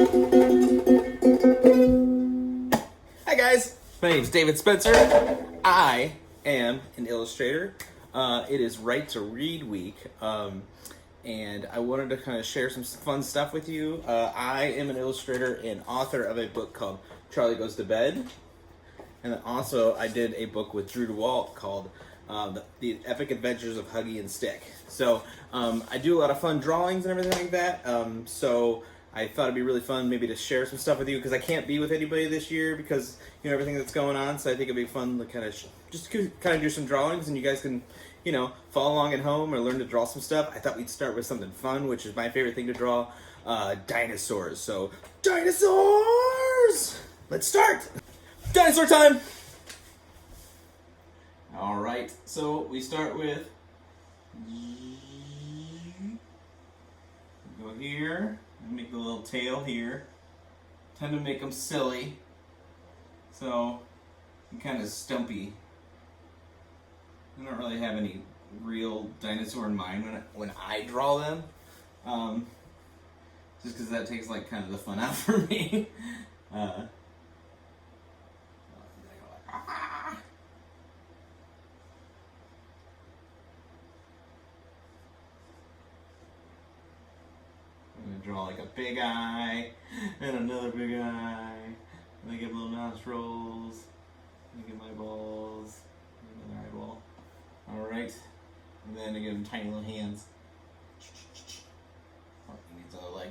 Hi guys, my name is David Spencer. I am an illustrator. It is Write to Read week, and I wanted to kind of share some fun stuff with you. I am an illustrator and author of a book called Charlie Goes to Bed, and then also I did a book with Drew DeWalt called the Epic Adventures of Huggy and Stick. So I do a lot of fun drawings and everything like that. So I thought it'd be really fun maybe to share some stuff with you because I can't be with anybody this year because everything that's going on. So I think it'd be fun to kind of just kind of do some drawings, and you guys can follow along at home or learn to draw some stuff. I thought we'd start with something fun, which is my favorite thing to draw: dinosaurs. So dinosaurs. Let's start. Dinosaur time. All right. So we start with go here. Make the little tail here. Tend to make them silly, so I'm kind of stumpy. I don't really have any real dinosaur in mind when I draw them, just because that takes like kind of the fun out for me. Draw like a big eye and another big eye. And I give little nostrils. I give eyeballs. Another eyeball. Alright. And then I give him tiny little hands. Oh, he needs another leg.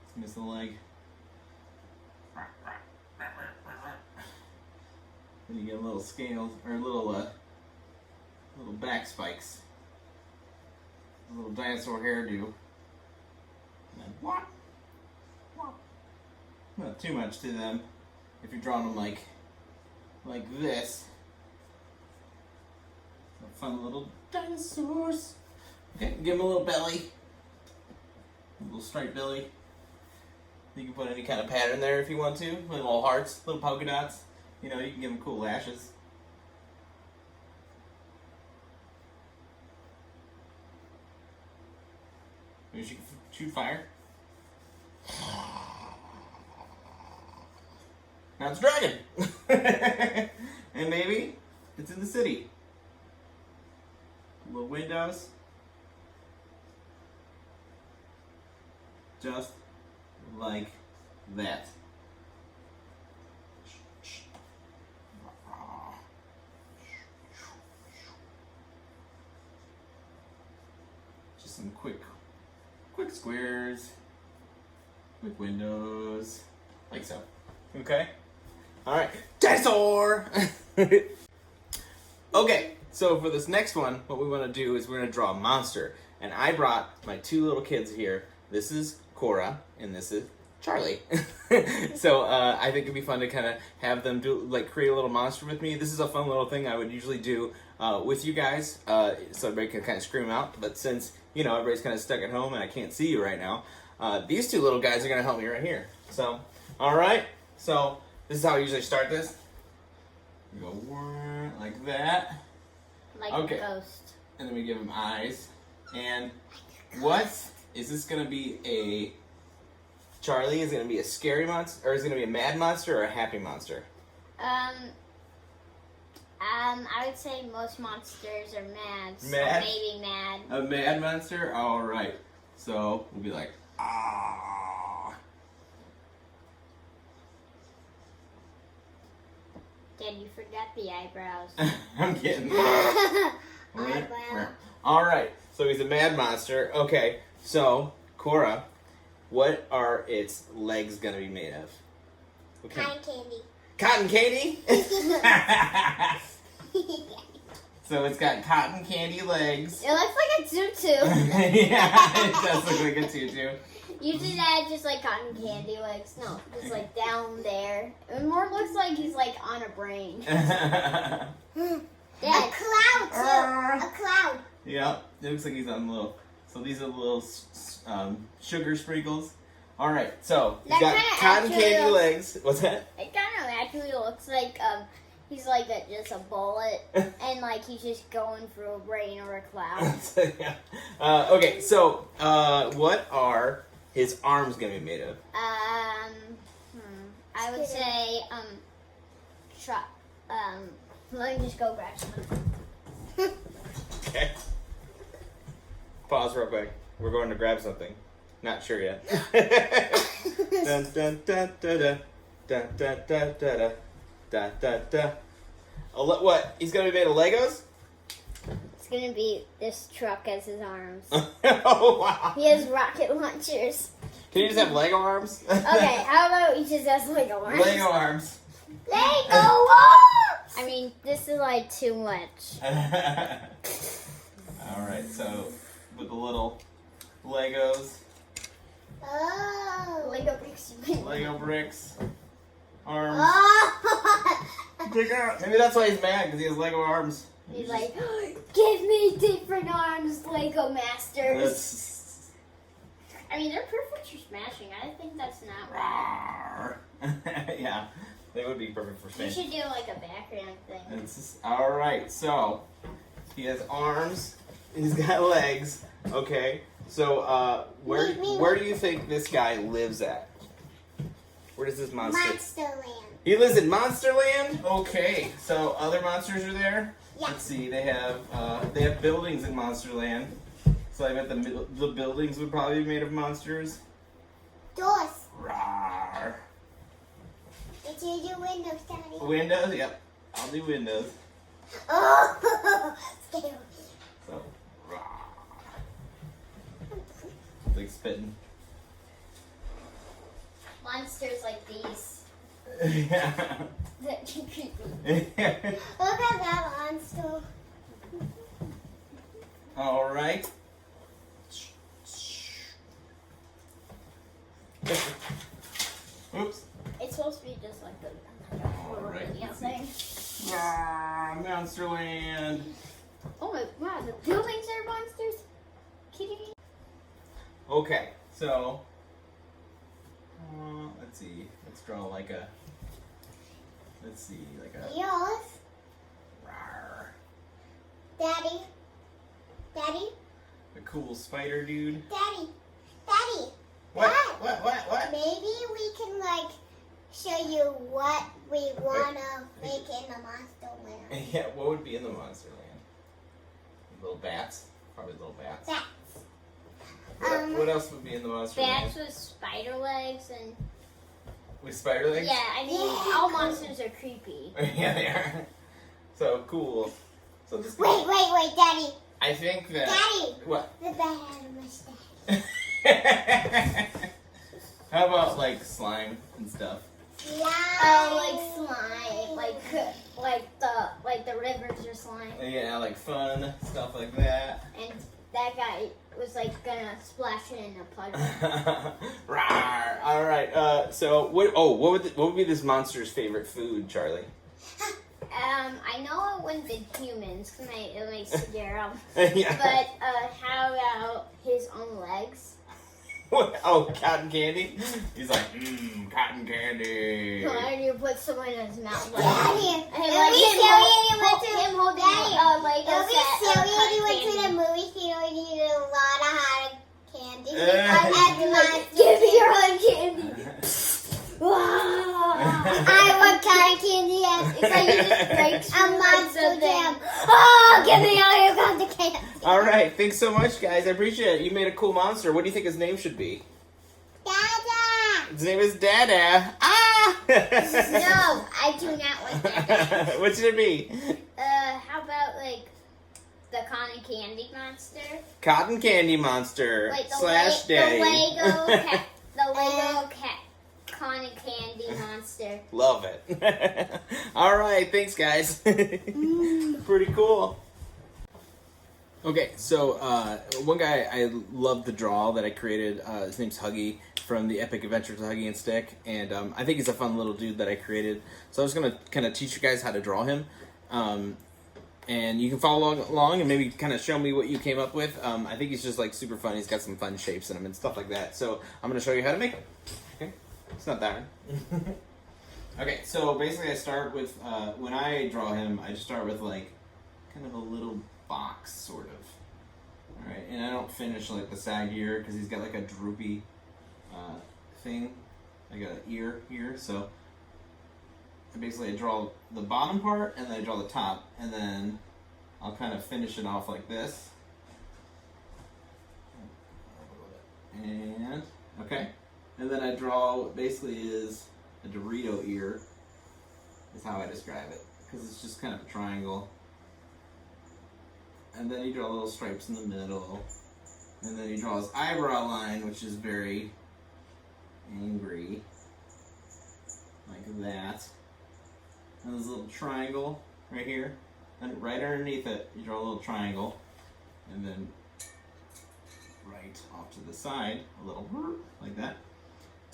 Let's miss the leg. Then you get little scales, or little back spikes. A little dinosaur hairdo. And then whop, whop. Not too much to them if you're drawing them like this. Fun little dinosaurs. Okay, give them a little belly. A little striped belly. You can put any kind of pattern there if you want to. Little hearts, little polka dots. You can give them cool lashes. Maybe you can shoot fire. Now it's a dragon. And maybe it's in the city. Little windows. Just like that. Just some quick squares, quick windows, like so. Okay? Alright, dinosaur! Okay, so for this next one, what we want to do is we're going to draw a monster. And I brought my two little kids here. This is Cora, and this is Charlie. So I think it'd be fun to kind of have them create a little monster with me. This is a fun little thing I would usually do with you guys, so everybody can kind of scream out. But since, everybody's kind of stuck at home and I can't see you right now, these two little guys are going to help me right here. So, alright, so this is how I usually start this. We go like that. Like okay. a ghost. And then we give them eyes. And what is this going to be? A Charlie is going to be a scary monster, or is it going to be a mad monster or a happy monster? I would say most monsters are mad. So Mad? maybe mad. A mad monster? All right. So we'll be like, ah. Did you forget the eyebrows? I'm getting Eyebrow. All right. So he's a mad monster. Okay. So Cora, what are its legs gonna be made of? Okay. Cotton candy. Cotton candy? So it's got cotton candy legs. It looks like a tutu. Yeah, it does look like a tutu. Usually that just like cotton candy legs. No, just like down there. It more looks like he's like on a brain. Dad. A cloud too. A cloud. Yeah, it looks like he's on little. So these are little sugar sprinkles. All right, so he's got cotton candy legs. What's that? It kind of actually looks like he's like just a bullet, and like he's just going through a brain or a cloud. Okay, so what are his arms gonna be made of? I would say try. Let me just go grab some. Okay. Pause real quick. We're going to grab something. Not sure yet. Dun dun dun da da dun dun dun da da da da da. What? He's gonna be made of Legos? It's gonna be this truck as his arms. Oh wow! He has rocket launchers. Can you just have Lego arms? Okay, how about he just has Lego arms? Lego arms. Lego arms! I mean, this is like too much. All right, so with the little Legos, Oh. Lego bricks. Lego bricks, arms. Oh. Dig out. Maybe that's why he's mad, because he has Lego arms. He's like, give me different arms, Lego Masters. That's... I mean, they're perfect for smashing. I think that's not Rawr. Yeah, they would be perfect for You smashing. should do like a background thing. All right, so he has arms. He's got legs. Okay, so where do you think this guy lives at? Where does this monster? Monsterland. He lives in Monsterland. Okay, so other monsters are there. Yeah. Let's see. They have buildings in Monsterland. So I bet the buildings would probably be made of monsters. Doors. Rawr. Did you do windows, Daddy? Windows. Yep, I'll do windows. Oh, scary. So, rawr. Like spitting. Monsters like these. Yeah. That can creepy. Look at that monster. All right. Oops. It's supposed to be just like the Alright. thing. Monsterland. Oh my wow, the buildings are monsters? Kidding me? Okay, so let's see. Let's draw like a. Let's see, like a. Yours. Rawr. Daddy. Daddy. A cool spider dude. Daddy. Daddy. What? Dad. What? Maybe we can like show you what we wanna make in the Monsterland. Yeah, what would be in the Monsterland? Little bats? Probably little bats. Bats. What else would be in the Monsterland? Bats with spider legs and With spider legs? yeah, I mean Yeah. all monsters are creepy. Yeah, they are. So cool. So this guy, Wait, Daddy. I think that. Daddy. What? The bat had a mustache. How about like slime and stuff? Yeah. Oh, like slime, like the rivers are slime, Yeah, like fun stuff like that. and that guy was like gonna splash it in a puddle. Rawr. All right. So what? Oh, what would be this monster's favorite food, Charlie? I know it wouldn't be humans, cause it may scare them. Yeah. But how about his own legs? What? Oh, cotton candy. He's like, cotton candy. Why do you put someone in his mouth? Like, Daddy. and It'll like be him, silly if you went to him holding Daddy. a Lego It'll be set of silly if you cotton went to the candy. movie theater and you did a lot of hot candy. Like, give me your own candy. I want cotton candy. It's like you just break A through like monster something. jam. Oh, give me all your cotton candy. All right. Thanks so much, guys. I appreciate it. You made a cool monster. What do you think his name should be? Dada. His name is Dada. Ah! No, I do not want that. What should it be? How about like the cotton candy monster? Cotton Candy Monster Like the slash Daddy. the Lego cat cotton candy monster. Love it. All right, thanks, guys. Pretty cool. Okay, so one guy I love to draw that I created. His name's Huggy from the Epic Adventures of Huggy and Stick, and I think he's a fun little dude that I created. So I was gonna kind of teach you guys how to draw him, and you can follow along and maybe kind of show me what you came up with. I think he's just like super fun. He's got some fun shapes in him and stuff like that. So I'm gonna show you how to make him. Okay, it's not that hard. Okay, so basically I start with when I draw him, I just start with like kind of a little box, sort of. All right, and I don't finish like the side ear because he's got like a droopy thing, like a ear here. So basically I draw the bottom part and then I draw the top, and then I'll kind of finish it off like this. And okay, and then I draw what basically is a Dorito ear. Is how I describe it, because it's just kind of a triangle. And then you draw little stripes in the middle, and then you draw his eyebrow line, which is very angry, like that. And there's a little triangle right here, and right underneath it, you draw a little triangle, and then right off to the side, a little like that.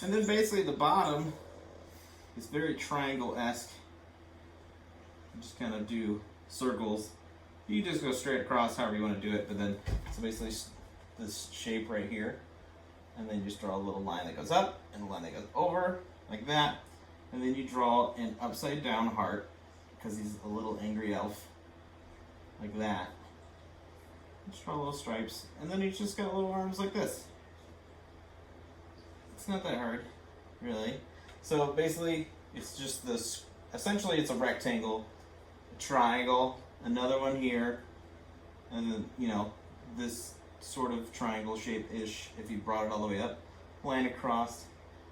And then basically the bottom is very triangle-esque. You just kind of do circles. You just go straight across however you want to do it, but then so basically this shape right here, and then you just draw a little line that goes up and a line that goes over like that, and then you draw an upside down heart because he's a little angry elf like that. Just draw little stripes, and then he's just got little arms like this. It's not that hard, really. So basically, it's just this. Essentially, it's a rectangle, a triangle, another one here, and then this sort of triangle shape-ish. If you brought it all the way up, line across,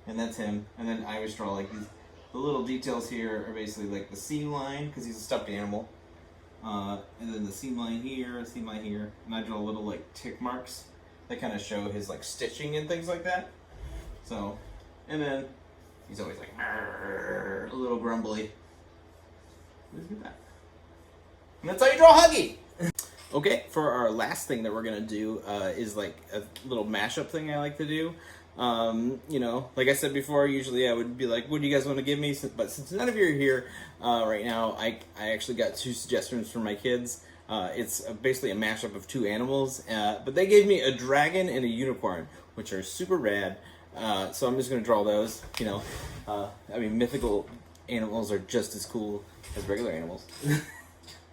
and that's him. And then I always draw like these. The little details here are basically like the seam line because he's a stuffed animal. And then the seam line here, seam line here, and I draw little like tick marks that kind of show his like stitching and things like that. So, and then he's always like a little grumbly. Look at that. And that's how you draw Huggy. Okay, for our last thing that we're gonna do is like a little mashup thing I like to do. Like I said before, usually I would be like, what do you guys want to give me? But since none of you are here right now, I actually got 2 suggestions from my kids. It's basically a mashup of 2 animals, but they gave me a dragon and a unicorn, which are super rad. So I'm just going to draw those. Mythical animals are just as cool as regular animals.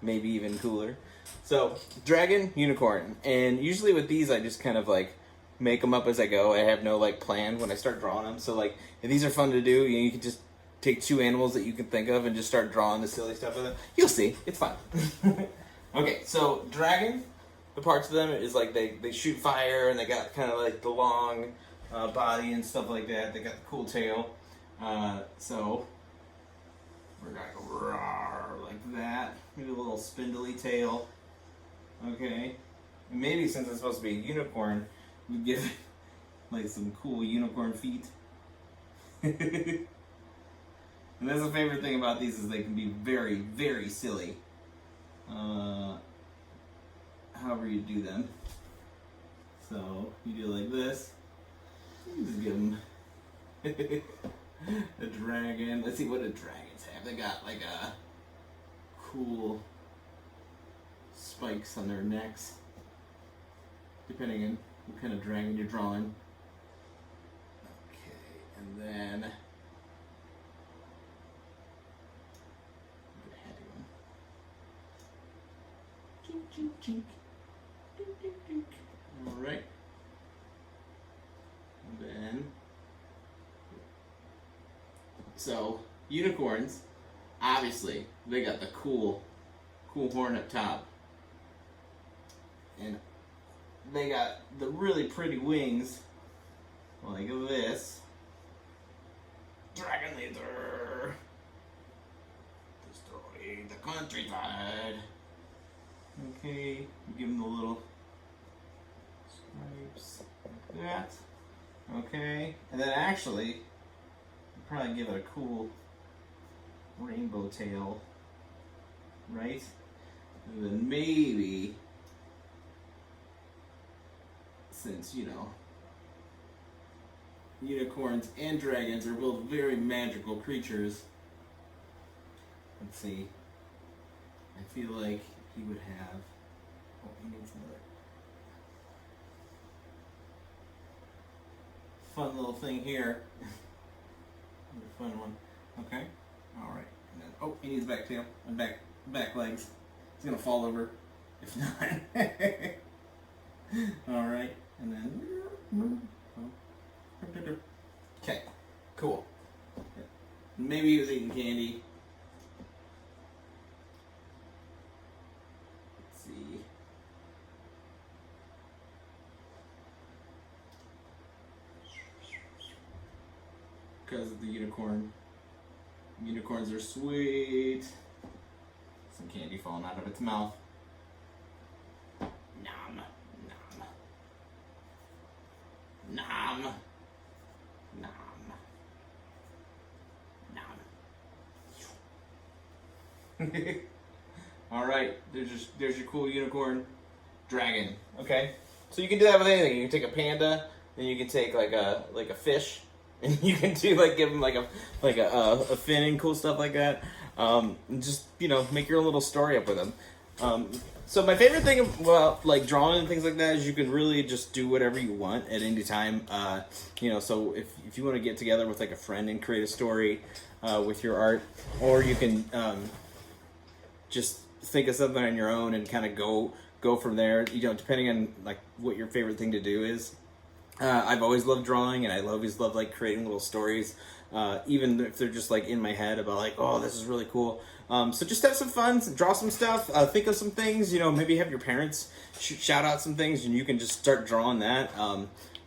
Maybe even cooler. So, dragon, unicorn. And usually with these, I just kind of like make them up as I go. I have no like plan when I start drawing them. So like, and these are fun to do. You can just take 2 animals that you can think of and just start drawing the silly stuff with them. You'll see, it's fun. Okay, so dragon, the parts of them is like they shoot fire and they got kind of like the long body and stuff like that. They got the cool tail. So we're gonna go roar like that. Maybe a little spindly tail. Okay, and maybe since it's supposed to be a unicorn, we give it like some cool unicorn feet. And that's the favorite thing about these is they can be very, very silly. However you do them. So you do like this. You just give them a dragon. Let's see what the dragons have. They got like a cool spikes on their necks, depending on what kind of dragon you're drawing. Okay, and then get a happy one. Chink, chink, chink. Dink, dink, dink. All right. And then, so unicorns, obviously, they got the cool horn up top. And they got the really pretty wings, like this. Dragon leader, destroying the countryside. Okay, give them the little stripes like that. Okay, and then actually, probably give it a cool rainbow tail, right? And then maybe, since unicorns and dragons are both very magical creatures, let's see, I feel like he would have, he needs another fun little thing here. Another fun one. Okay, alright, and then, he needs back tail and back legs. He's gonna fall over if not. Alright, and then okay, cool. Maybe he was eating candy. because of the unicorn. Unicorns are sweet. Some candy falling out of its mouth. Nom, nom. Nom. Nom. Nom. All right, there's your cool unicorn dragon. Okay, so you can do that with anything. You can take a panda, then you can take like a fish, and you can do like give them like a fin and cool stuff like that. And just make your own little story up with them. So my favorite thing about like drawing and things like that is you can really just do whatever you want at any time. So if you want to get together with like a friend and create a story with your art, or you can just think of something on your own and kind of go from there. Depending on like what your favorite thing to do is. I've always loved drawing, and I always love like creating little stories, even if they're just like in my head about like, oh, this is really cool. So just have some fun, draw some stuff, think of some things. Maybe have your parents shout out some things, and you can just start drawing that.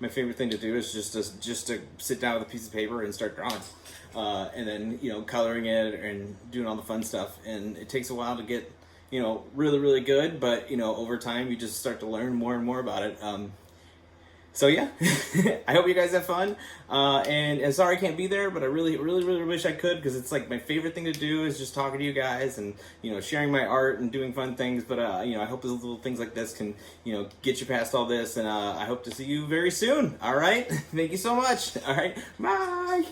My favorite thing to do is just to sit down with a piece of paper and start drawing, and then coloring it and doing all the fun stuff. And it takes a while to get really really good, but over time you just start to learn more and more about it. So yeah, I hope you guys have fun. And sorry I can't be there, but I really, really, really wish I could, because it's like my favorite thing to do is just talking to you guys and sharing my art and doing fun things. But I hope those little things like this can get you past all this. And I hope to see you very soon. All right, thank you so much. All right, bye.